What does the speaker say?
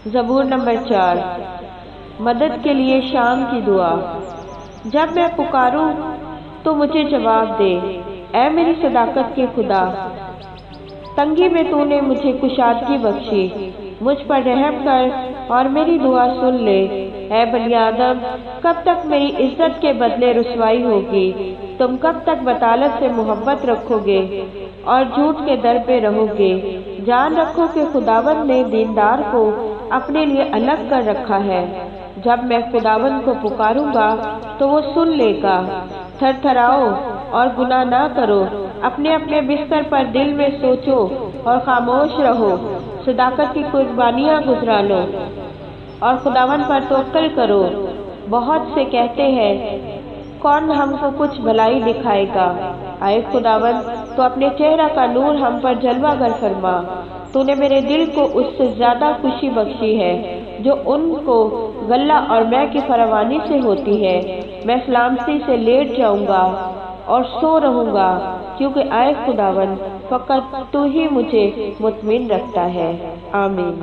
زبور نمبر 4۔ مدد کے لیے شام کی دعا۔ جب میں پکاروں تو مجھے جواب دے، اے میری صداقت کے خدا۔ تنگی میں تو نے مجھے کشادگی بخشی، مجھ پر رحم کر اور میری دعا سن لے۔ اے بنی آدم، کب تک میری عزت کے بدلے رسوائی ہوگی؟ تم کب تک بطالت سے محبت رکھو گے اور جھوٹ کے در پہ رہو گے؟ جان رکھو کہ خداوند نے دیندار کو اپنے لیے الگ کر رکھا ہے۔ جب میں خداوند کو پکاروں گا تو وہ سن لے گا۔ تھر تھراؤ اور گناہ نہ کرو، اپنے اپنے بستر پر دل میں سوچو اور خاموش رہو۔ صداقت کی قربانیاں گزرا لو اور خداوند پر توکل کرو۔ بہت سے کہتے ہیں، کون ہم کو کچھ بھلائی دکھائے گا؟ آئے خداوند، تو اپنے چہرہ کا نور ہم پر جلوہ گر فرما۔ تو نے میرے دل کو اس سے زیادہ خوشی بخشی ہے جو ان کو غلہ اور مے کی فراوانی سے ہوتی ہے۔ میں سلامتی سے لیٹ جاؤں گا اور سو رہوں گا، کیونکہ اے خداوند، فقط تو ہی مجھے مطمئن رکھتا ہے۔ آمین۔